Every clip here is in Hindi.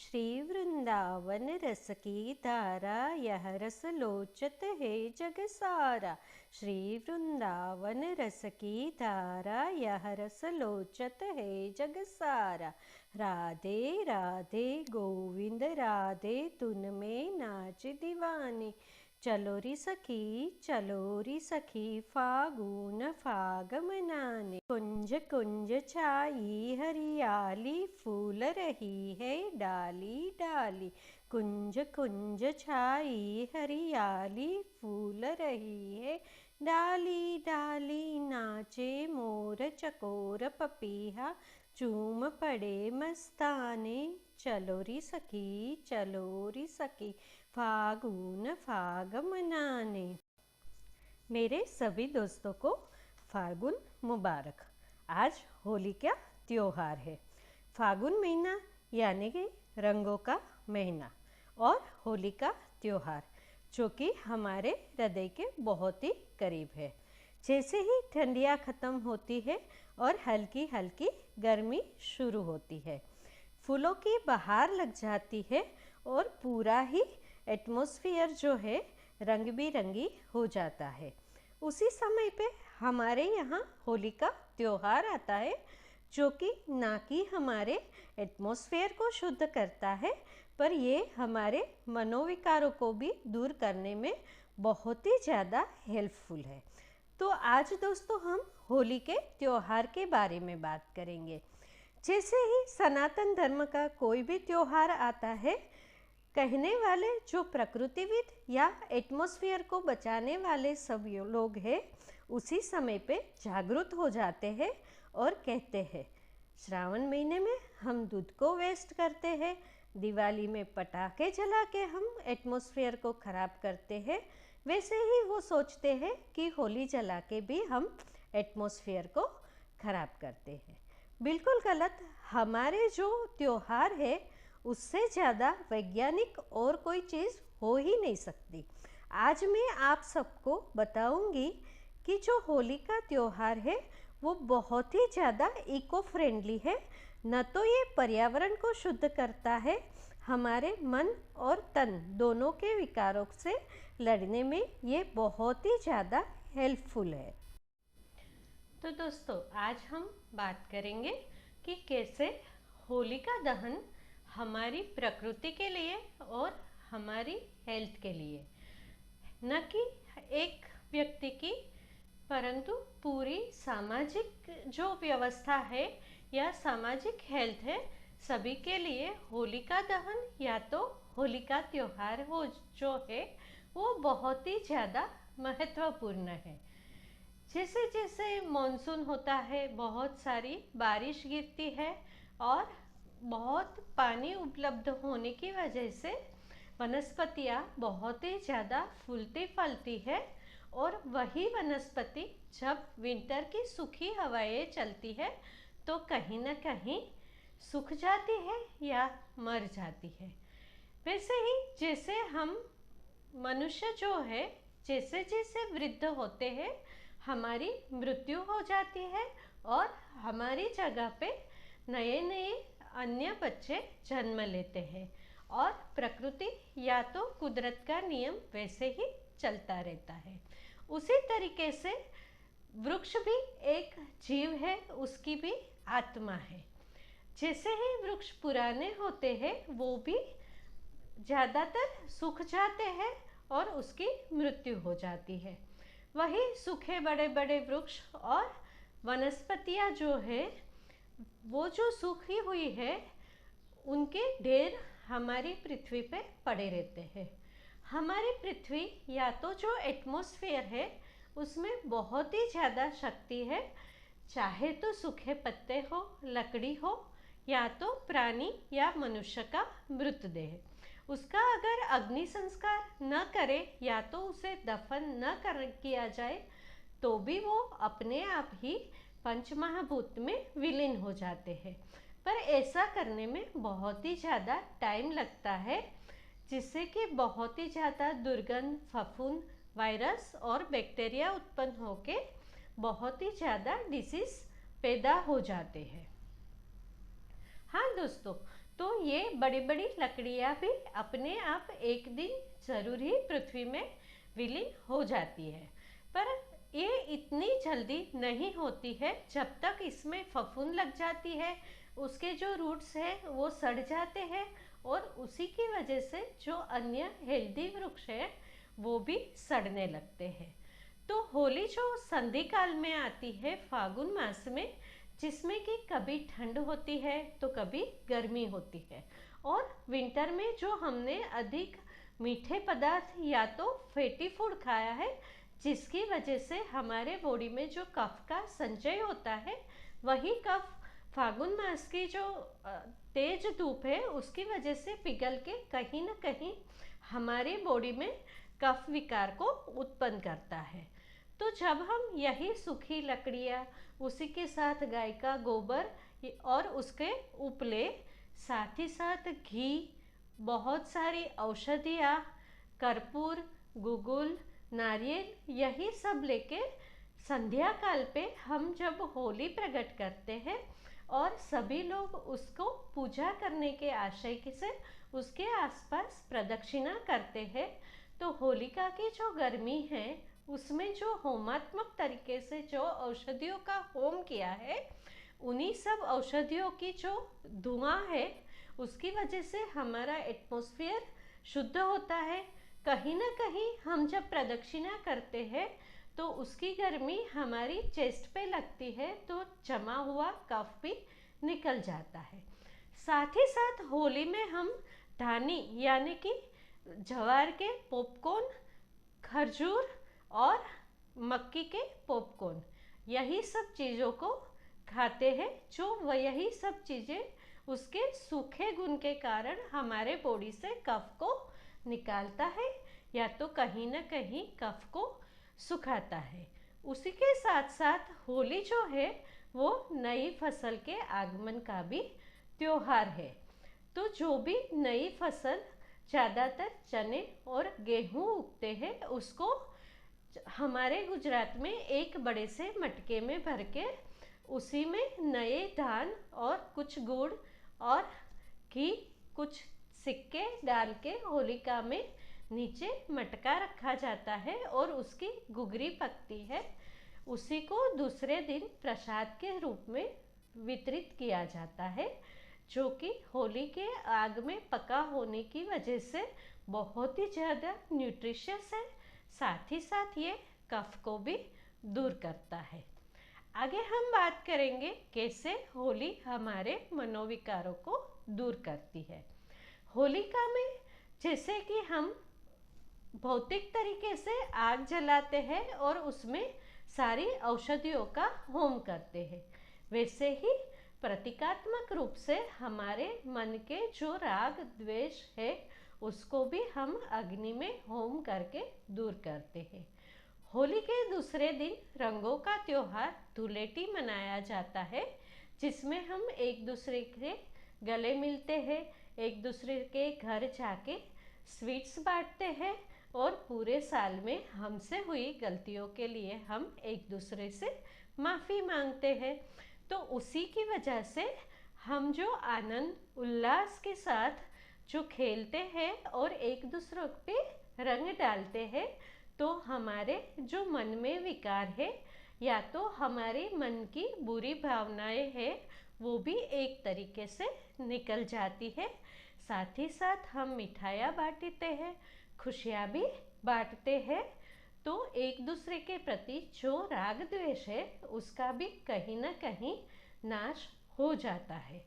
श्री वृंदावन रस की धारा, यह रस लोचत है जग सारा। श्री वृंदावन रस की धारा, यह रस लोचत है जग सारा। राधे राधे गोविंद राधे, तुन में नाच दीवाने। चलो री सखी फागुन फाग मनाने। कुंज कुंज छाई हरियाली, फूल रही है डाली डाली। कुंज कुंज छाई हरियाली, फूल रही है डाली डाली। नाचे मोर चकोर पपीहा, चूम पड़े मस्ताने। चलो री सखी फागुन फाग मनाने। मेरे सभी दोस्तों को फागुन मुबारक। आज होली का त्योहार है। फागुन महीना यानी कि रंगों का महीना और होली का त्योहार, जो कि हमारे हृदय के बहुत ही करीब है। जैसे ही ठंडियाँ ख़त्म होती है और हल्की हल्की गर्मी शुरू होती है, फूलों की बहार लग जाती है और पूरा ही एटमॉस्फेयर जो है रंग बिरंगी हो जाता है। उसी समय पे हमारे यहाँ होली का त्योहार आता है, जो कि ना कि हमारे एटमॉस्फेयर को शुद्ध करता है, पर ये हमारे मनोविकारों को भी दूर करने में बहुत ही ज़्यादा हेल्पफुल है। तो आज दोस्तों हम होली के त्योहार के बारे में बात करेंगे। जैसे ही सनातन धर्म का कोई भी त्योहार आता है, कहने वाले जो प्रकृतिविद या एटमॉस्फेयर को बचाने वाले सब लोग हैं, उसी समय पे जागरूक हो जाते हैं और कहते हैं श्रावण महीने में हम दूध को वेस्ट करते हैं, दिवाली में पटाखे जला के हम एटमॉस्फेयर को ख़राब करते हैं, वैसे ही वो सोचते हैं कि होली जला के भी हम एटमॉस्फेयर को ख़राब करते हैं। बिल्कुल गलत। हमारे जो त्योहार है उससे ज़्यादा वैज्ञानिक और कोई चीज़ हो ही नहीं सकती। आज मैं आप सबको बताऊंगी कि जो होली का त्योहार है वो बहुत ही ज़्यादा इको फ्रेंडली है। न तो ये पर्यावरण को शुद्ध करता है, हमारे मन और तन दोनों के विकारों से लड़ने में ये बहुत ही ज़्यादा हेल्पफुल है। तो दोस्तों आज हम बात करेंगे कि कैसे होलिका दहन हमारी प्रकृति के लिए और हमारी हेल्थ के लिए, न कि एक व्यक्ति की, परंतु पूरी सामाजिक जो व्यवस्था है या सामाजिक हेल्थ है, सभी के लिए होलिका दहन या तो होलिका त्योहार हो जो है वो बहुत ही ज़्यादा महत्वपूर्ण है। जैसे जैसे मॉनसून होता है, बहुत सारी बारिश गिरती है और बहुत पानी उपलब्ध होने की वजह से वनस्पतियाँ बहुत ही ज़्यादा फूलती फलती है, और वही वनस्पति जब विंटर की सूखी हवाएं चलती है तो कहीं ना कहीं सूख जाती है या मर जाती है। वैसे ही जैसे हम मनुष्य जो है, जैसे जैसे वृद्ध होते हैं, हमारी मृत्यु हो जाती है और हमारी जगह पे नए नए अन्य बच्चे जन्म लेते हैं, और प्रकृति या तो कुदरत का नियम वैसे ही चलता रहता है। उसी तरीके से वृक्ष भी एक जीव है, उसकी भी आत्मा है। जैसे ही वृक्ष पुराने होते हैं वो भी ज़्यादातर सूख जाते हैं और उसकी मृत्यु हो जाती है। वही सूखे बड़े बड़े वृक्ष और वनस्पतियाँ जो है वो जो सूखी हुई है, उनके ढेर हमारी पृथ्वी पे पड़े रहते हैं। हमारी पृथ्वी या तो जो एटमॉस्फेयर है उसमें बहुत ही ज़्यादा शक्ति है, चाहे तो सूखे पत्ते हो, लकड़ी हो, या तो प्राणी या मनुष्य का मृतदेह। उसका अगर अग्नि संस्कार न करे या तो उसे दफन न किया जाए तो भी वो अपने आप ही पंचमहाभूत में विलीन हो जाते हैं। पर ऐसा करने में बहुत ही ज़्यादा टाइम लगता है, जिससे कि बहुत ही ज़्यादा दुर्गंध, फफूंद, वायरस और बैक्टीरिया उत्पन्न होके बहुत ही ज़्यादा डिसीज़ पैदा हो जाते हैं। हाँ दोस्तों, तो ये बड़ी बड़ी लकड़ियाँ भी अपने आप एक दिन जरूर ही पृथ्वी में विलीन हो जाती है, पर ये इतनी जल्दी नहीं होती है। जब तक इसमें फफूंद लग जाती है, उसके जो रूट्स है वो सड़ जाते हैं और उसी की वजह से जो अन्य हेल्दी वृक्ष है वो भी सड़ने लगते हैं। तो होली जो संधि काल में आती है फागुन मास में, जिसमें कि कभी ठंड होती है तो कभी गर्मी होती है, और विंटर में जो हमने अधिक मीठे पदार्थ या तो फैटी फूड खाया है, जिसकी वजह से हमारे बॉडी में जो कफ का संचय होता है, वही कफ फागुन मास की जो तेज धूप है उसकी वजह से पिघल के कहीं ना कहीं हमारे बॉडी में कफ विकार को उत्पन्न करता है। तो जब हम यही सूखी लकड़ियाँ, उसी के साथ गाय का गोबर और उसके उपले, साथ ही साथ घी, बहुत सारी औषधियाँ, कर्पूर, गुगुल, नारियल, यही सब लेके संध्या काल पे हम जब होली प्रकट करते हैं और सभी लोग उसको पूजा करने के आशय से उसके आसपास प्रदक्षिणा करते हैं, तो होलिका की जो गर्मी है उसमें जो होमात्मक तरीके से जो औषधियों का होम किया है, उन्हीं सब औषधियों की जो धुआं है उसकी वजह से हमारा एटमॉस्फेयर शुद्ध होता है। कहीं ना कहीं हम जब प्रदक्षिणा करते हैं तो उसकी गर्मी हमारी चेस्ट पे लगती है, तो जमा हुआ कफ भी निकल जाता है। साथ ही साथ होली में हम धानी यानी कि ज्वार के पॉपकॉर्न, खजूर और मक्की के पॉपकॉर्न, यही सब चीज़ों को खाते हैं, जो यही सब चीज़ें उसके सूखे गुण के कारण हमारे बॉडी से कफ को निकालता है या तो कहीं ना कहीं कफ को सुखाता है। उसी के साथ साथ होली जो है वो नई फसल के आगमन का भी त्योहार है। तो जो भी नई फसल, ज़्यादातर चने और गेहूँ उगते हैं, उसको हमारे गुजरात में एक बड़े से मटके में भर के उसी में नए धान और कुछ गुड़ और घी, कुछ सिक्के डाल के होलिका में नीचे मटका रखा जाता है और उसकी गुगरी पकती है। उसी को दूसरे दिन प्रसाद के रूप में वितरित किया जाता है, जो कि होली के आग में पका होने की वजह से बहुत ही ज़्यादा न्यूट्रिशियस है। साथ ही साथ ये कफ को भी दूर करता है। आगे हम बात करेंगे कैसे होली हमारे मनोविकारों को दूर करती है। होलिका में जैसे कि हम भौतिक तरीके से आग जलाते हैं और उसमें सारी औषधियों का होम करते हैं, वैसे ही प्रतीकात्मक रूप से हमारे मन के जो राग द्वेष है उसको भी हम अग्नि में होम करके दूर करते हैं। होली के दूसरे दिन रंगों का त्योहार धुलेटी मनाया जाता है, जिसमें हम एक दूसरे के गले मिलते हैं, एक दूसरे के घर जाके स्वीट्स बांटते हैं और पूरे साल में हमसे हुई गलतियों के लिए हम एक दूसरे से माफ़ी मांगते हैं। तो उसी की वजह से हम जो आनंद उल्लास के साथ जो खेलते हैं और एक दूसरे पे रंग डालते हैं, तो हमारे जो मन में विकार है या तो हमारे मन की बुरी भावनाएं हैं वो भी एक तरीके से निकल जाती है। साथ ही साथ हम मिठाइयाँ बांटते हैं, खुशियाँ भी बांटते हैं, तो एक दूसरे के प्रति जो राग द्वेष है उसका भी कहीं ना कहीं नाश हो जाता है।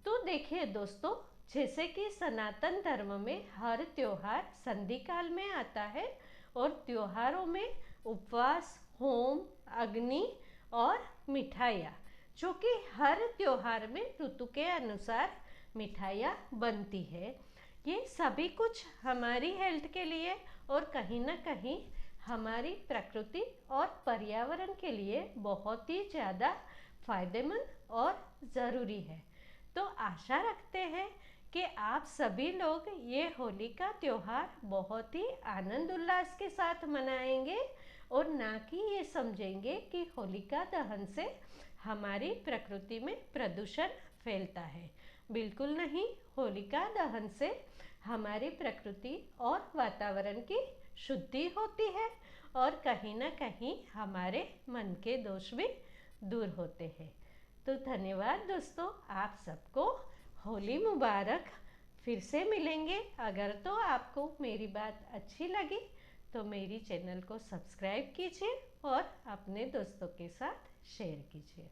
तो देखिए दोस्तों, जैसे कि सनातन धर्म में हर त्योहार संधि काल में आता है और त्योहारों में उपवास, होम, अग्नि और मिठाइयाँ, जो कि हर त्योहार में ऋतु के अनुसार मिठाइयाँ बनती है, ये सभी कुछ हमारी हेल्थ के लिए और कहीं ना कहीं हमारी प्रकृति और पर्यावरण के लिए बहुत ही ज़्यादा फायदेमंद और ज़रूरी है। तो आशा रखते हैं कि आप सभी लोग ये होली का त्योहार बहुत ही आनंद उल्लास के साथ मनाएंगे और ना कि ये समझेंगे कि होलिका दहन से हमारी प्रकृति में प्रदूषण फैलता है। बिल्कुल नहीं। होलिका दहन से हमारी प्रकृति और वातावरण की शुद्धि होती है और कहीं ना कहीं हमारे मन के दोष भी दूर होते हैं। तो धन्यवाद दोस्तों, आप सबको होली मुबारक। फिर से मिलेंगे। अगर तो आपको मेरी बात अच्छी लगी तो मेरी चैनल को सब्सक्राइब कीजिए और अपने दोस्तों के साथ शेयर कीजिए।